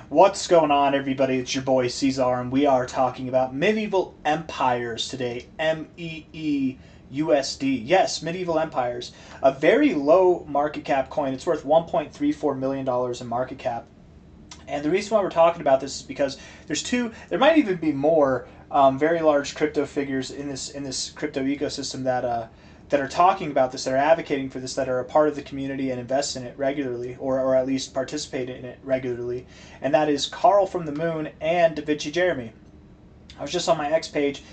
What's going on, everybody? It's your boy C-Zar, and we are talking about medieval empires today. MEE USD. Yes, medieval empires. A very low market cap coin. It's worth $1.34 million in market cap. And the reason why we're talking about this is because there might even be more very large crypto figures in this crypto ecosystem that are talking about this, that are advocating for this, that are a part of the community and invest in it regularly, or at least participate in it regularly. And that is Carl from the Moon and Da Vinci Jeremy. I was just on my X page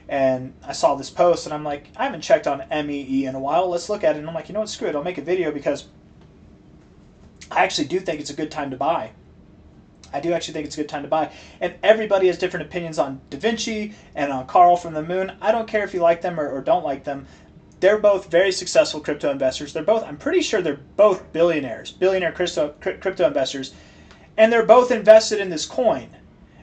and I saw this post and I'm like, I haven't checked on MEE in a while. Let's look at it. And I'm like, you know what, screw it. I'll make a video because I actually do think it's a good time to buy. I do actually think it's a good time to buy. And everybody has different opinions on Da Vinci and on Carl from the Moon. I don't care if you like them or don't like them. They're both very successful crypto investors. I'm pretty sure they're both billionaire crypto investors. And they're both invested in this coin.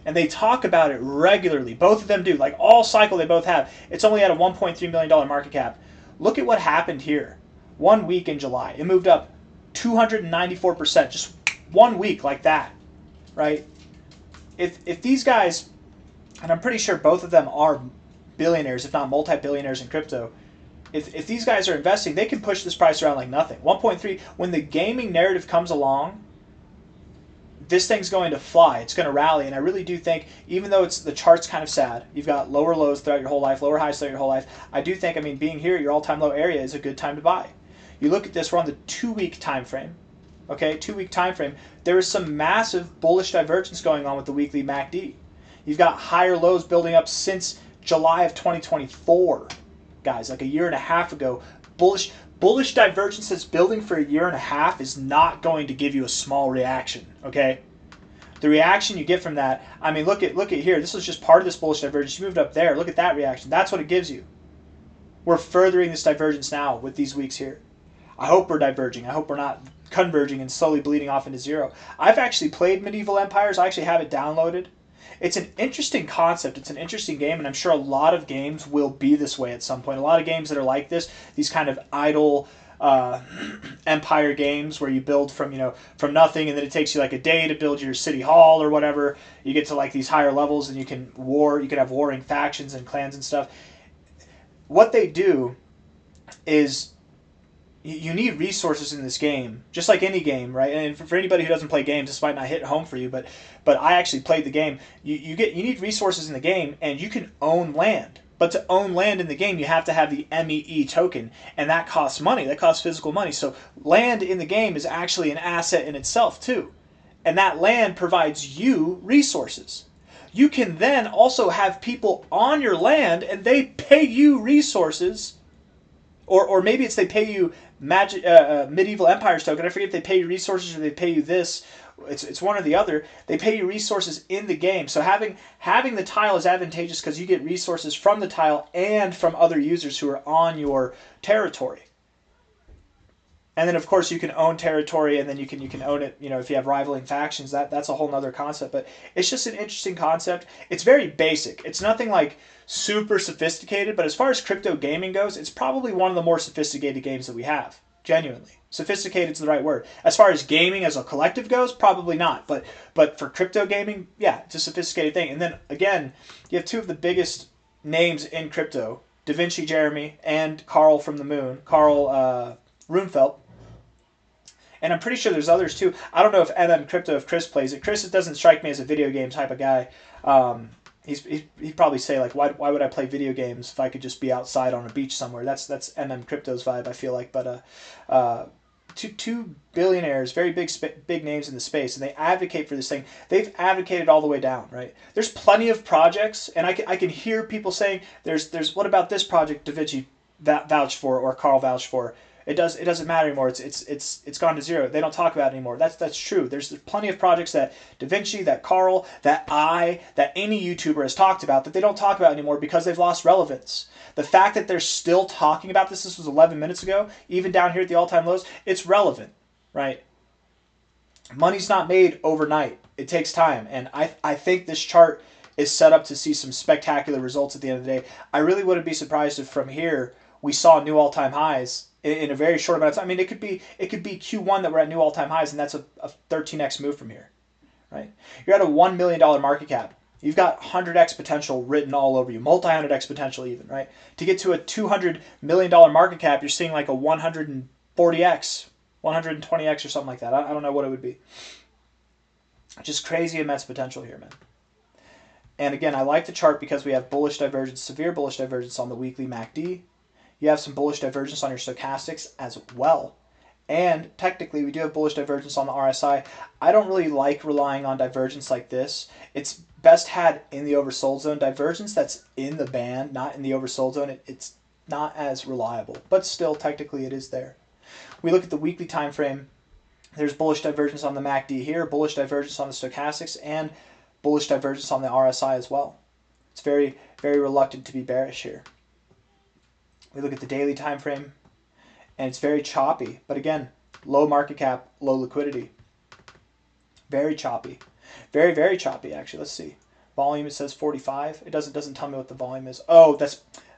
And they talk about it regularly. Both of them do. Like all cycle they both have. It's only at a $1.3 million market cap. Look at what happened here. 1 week in July. It moved up 294%. Just 1 week like that. Right? If these guys, and I'm pretty sure both of them are billionaires, if not multi-billionaires in crypto, if these guys are investing, they can push this price around like nothing. 1.3, when the gaming narrative comes along, this thing's going to fly. It's going to rally. And I really do think, even though the chart's kind of sad, you've got lower lows throughout your whole life, lower highs throughout your whole life, I do think, being here at your all-time low area is a good time to buy. You look at this, we're on the 2-week time frame. Okay, 2-week time frame. There is some massive bullish divergence going on with the weekly MACD. You've got higher lows building up since July of 2024. Guys, like a year and a half ago. Bullish divergence that's building for a year and a half is not going to give you a small reaction, okay? The reaction you get from that, look at here. This was just part of this bullish divergence. You moved up there. Look at that reaction. That's what it gives you. We're furthering this divergence now with these weeks here. I hope we're diverging. I hope we're not converging and slowly bleeding off into zero. I've actually played Medieval Empires. I actually have it downloaded. It's an interesting concept. It's an interesting game, and I'm sure a lot of games will be this way at some point. A lot of games that are like this, these kind of idle empire games where you build from nothing, and then it takes you like a day to build your city hall or whatever. You get to like these higher levels, and you can have warring factions and clans and stuff. What they do is you need resources in this game, just like any game, right? And for anybody who doesn't play games, this might not hit home for you, but I actually played the game. You need resources in the game, and you can own land. But to own land in the game, you have to have the MEE token, and that costs money. That costs physical money. So land in the game is actually an asset in itself too, and that land provides you resources. You can then also have people on your land, and they pay you resources. Or maybe it's they pay you Medieval Empires token. I forget if they pay you resources or they pay you this. It's one or the other. They pay you resources in the game. So having the tile is advantageous because you get resources from the tile and from other users who are on your territory. And then, of course, you can own territory, and then you can own it, if you have rivaling factions. That's a whole nother concept. But it's just an interesting concept. It's very basic. It's nothing like super sophisticated, but as far as crypto gaming goes, it's probably one of the more sophisticated games that we have. Genuinely. Sophisticated is the right word. As far as gaming as a collective goes, probably not. But for crypto gaming, yeah, it's a sophisticated thing. And then, again, you have two of the biggest names in crypto, Da Vinci Jeremy and Carl from the Moon, Carl Runefelt. And I'm pretty sure there's others too. I don't know if Chris plays it. Chris doesn't strike me as a video game type of guy. He'd probably say like, why would I play video games if I could just be outside on a beach somewhere? That's Crypto's vibe, I feel like. But two billionaires, very big names in the space, and they advocate for this thing. They've advocated all the way down, right? There's plenty of projects, and I can hear people saying, there's what about this project Da Vinci vouched for or Carl vouched for? It doesn't matter anymore. It's gone to zero. They don't talk about it anymore. That's true. There's plenty of projects that Da Vinci, that Carl, that any YouTuber has talked about that they don't talk about anymore because they've lost relevance. The fact that they're still talking about this was 11 minutes ago, even down here at the all-time lows, it's relevant, right? Money's not made overnight. It takes time, and I think this chart is set up to see some spectacular results at the end of the day. I really wouldn't be surprised if from here we saw new all-time highs in a very short amount of time. It could be Q1 that we're at new all-time highs, and that's a 13x move from here, right? You're at a $1 million market cap. You've got 100x potential written all over you, multi-100x potential even, right? To get to a $200 million market cap, you're seeing like a 140x, 120x or something like that. I don't know what it would be. Just crazy immense potential here, man. And again, I like the chart because we have bullish divergence, severe bullish divergence on the weekly MACD. You have some bullish divergence on your stochastics as well. And technically, we do have bullish divergence on the RSI. I don't really like relying on divergence like this. It's best had in the oversold zone. Divergence that's in the band, not in the oversold zone, it's not as reliable. But still, technically, it is there. We look at the weekly time frame. There's bullish divergence on the MACD here, bullish divergence on the stochastics, and bullish divergence on the RSI as well. It's very, very reluctant to be bearish here. We look at the daily time frame, and it's very choppy. But again, low market cap, low liquidity. Very choppy. Very, very choppy, actually. Let's see. Volume, it says 45. It doesn't tell me what the volume is. Oh,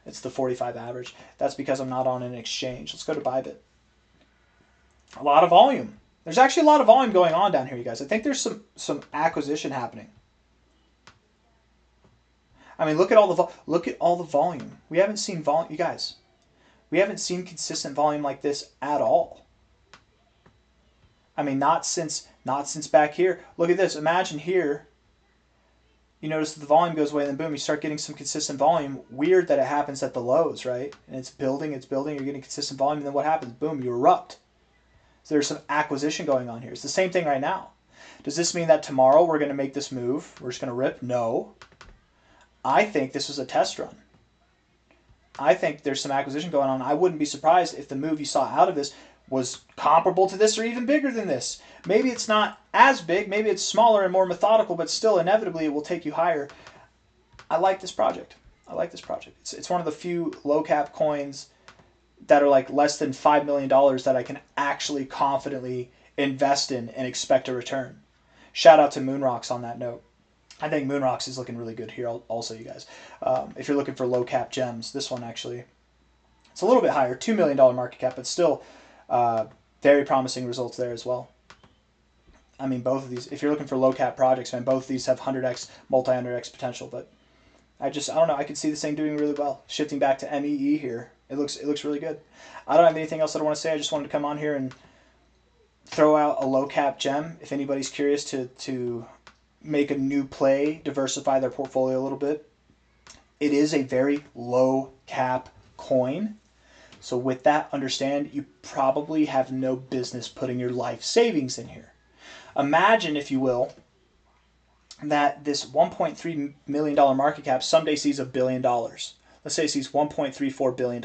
it's the 45 average. That's because I'm not on an exchange. Let's go to Bybit. A lot of volume. There's actually a lot of volume going on down here, you guys. I think there's some acquisition happening. I mean, look at all the volume. We haven't seen volume, you guys. We haven't seen consistent volume like this at all. I mean, not since back here. Look at this. Imagine here. You notice that the volume goes away, and then boom, you start getting some consistent volume. Weird that it happens at the lows, right? And it's building. You're getting consistent volume, and then what happens? Boom, you erupt. So there's some acquisition going on here. It's the same thing right now. Does this mean that tomorrow we're going to make this move? We're just going to rip? No. I think this was a test run. I think there's some acquisition going on. I wouldn't be surprised if the move you saw out of this was comparable to this or even bigger than this. Maybe it's not as big. Maybe it's smaller and more methodical, but still inevitably it will take you higher. I like this project. I like this project. It's one of the few low cap coins that are like less than $5 million that I can actually confidently invest in and expect a return. Shout out to Moonrocks on that note. I think Moonrocks is looking really good here also, you guys. If you're looking for low cap gems, this one actually, it's a little bit higher, $2 million market cap, but still very promising results there as well. I mean, both of these, if you're looking for low cap projects, man, both of these have 100x, multi-100x potential, but I don't know, I could see this thing doing really well. Shifting back to MEE here, it looks really good. I don't have anything else that I want to say. I just wanted to come on here and throw out a low cap gem. If anybody's curious to make a new play, diversify their portfolio a little bit, it is a very low cap coin. So with that, understand you probably have no business putting your life savings in here. Imagine, if you will, that this $1.3 million market cap someday sees $1 billion. Let's say it sees $1.34 billion.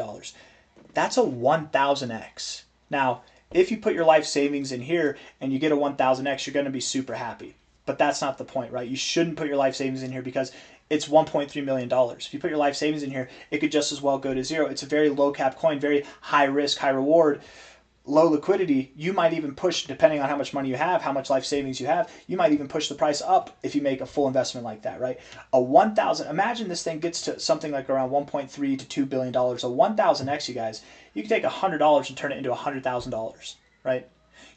That's a 1,000x. Now, if you put your life savings in here and you get a 1,000x, you're going to be super happy. But that's not the point, right? You shouldn't put your life savings in here because it's $1.3 million. If you put your life savings in here, it could just as well go to zero. It's a very low cap coin, very high risk, high reward, low liquidity. You might even push, depending on how much money you have, how much life savings you have, you might even push the price up if you make a full investment like that, right? A 1,000, imagine this thing gets to something like around 1.3 to $2 billion. A 1,000x, you guys, you can take $100 and turn it into $100,000, right?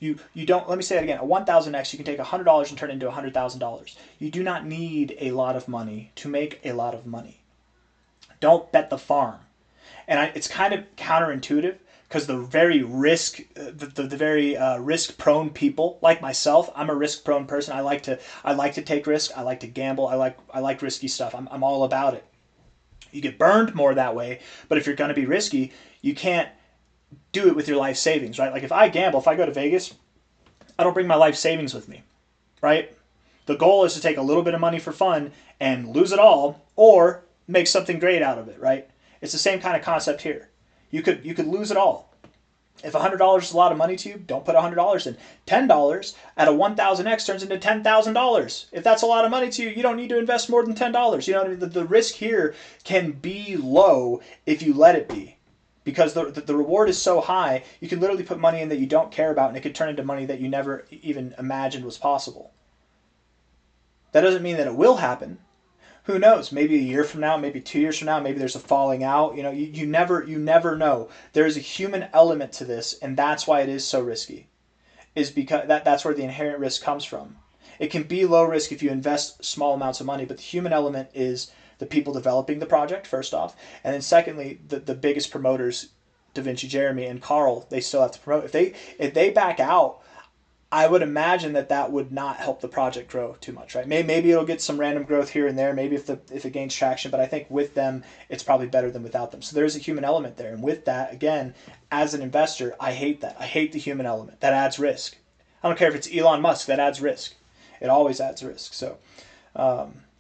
You don't, let me say it again, a 1,000x, you can take $100 and turn it into $100,000. You do not need a lot of money to make a lot of money. Don't bet the farm. And it's kind of counterintuitive because the very risk prone people like myself, I'm a risk prone person. I like to take risk. I like to gamble. I like risky stuff. I'm all about it. You get burned more that way, but if you're going to be risky, you can't do it with your life savings, right? Like if I gamble, if I go to Vegas, I don't bring my life savings with me, right? The goal is to take a little bit of money for fun and lose it all or make something great out of it, right? It's the same kind of concept here. You could lose it all. If $100 is a lot of money to you, don't put $100 in. $10 at a 1,000x turns into $10,000. If that's a lot of money to you, you don't need to invest more than $10. You know, the risk here can be low if you let it be. Because the reward is so high, you can literally put money in that you don't care about, and it could turn into money that you never even imagined was possible. That doesn't mean that it will happen. Who knows? Maybe a year from now, maybe 2 years from now, maybe there's a falling out. You know, you never know. There is a human element to this, and that's why it is so risky. Is because that's where the inherent risk comes from. It can be low risk if you invest small amounts of money, but the human element is the people developing the project, first off. And then secondly, the biggest promoters, Da Vinci Jeremy and Carl, they still have to promote. If they back out, I would imagine that would not help the project grow too much, right? Maybe it'll get some random growth here and there, maybe if it gains traction, but I think with them, it's probably better than without them. So there's a human element there. And with that, again, as an investor, I hate that. I hate the human element. That adds risk. I don't care if it's Elon Musk, that adds risk. It always adds risk. So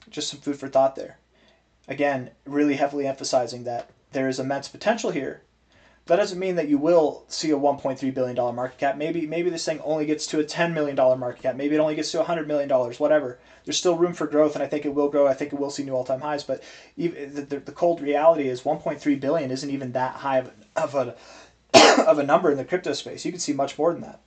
just some food for thought there. Again, really heavily emphasizing that there is immense potential here. That doesn't mean that you will see a $1.3 billion market cap. Maybe this thing only gets to a $10 million market cap. Maybe it only gets to $100 million, whatever. There's still room for growth, and I think it will grow. I think it will see new all-time highs. But even the cold reality is $1.3 billion isn't even that high of a number in the crypto space. You can see much more than that.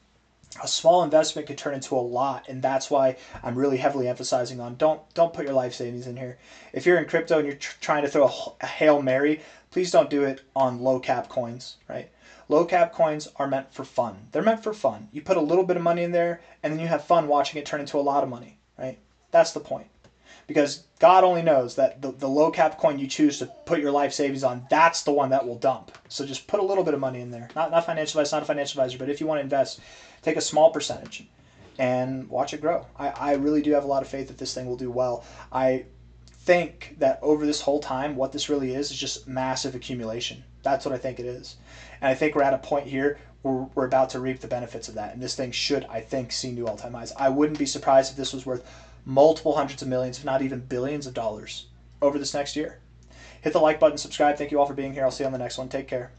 A small investment could turn into a lot, and that's why I'm really heavily emphasizing on don't put your life savings in here. If you're in crypto and you're trying to throw a Hail Mary, please don't do it on low cap coins, right? Low cap coins are meant for fun. They're meant for fun. You put a little bit of money in there, and then you have fun watching it turn into a lot of money, right? That's the point. Because God only knows that the low cap coin you choose to put your life savings on, that's the one that will dump. So just put a little bit of money in there. Not financial advice, not a financial advisor, but if you want to invest, take a small percentage and watch it grow. I really do have a lot of faith that this thing will do well. I think that over this whole time, what this really is just massive accumulation. That's what I think it is. And I think we're at a point here where we're about to reap the benefits of that. And this thing should, I think, see new all-time highs. I wouldn't be surprised if this was worth multiple hundreds of millions, if not even billions of dollars over this next year. Hit the like button, subscribe. Thank you all for being here. I'll see you on the next one. Take care.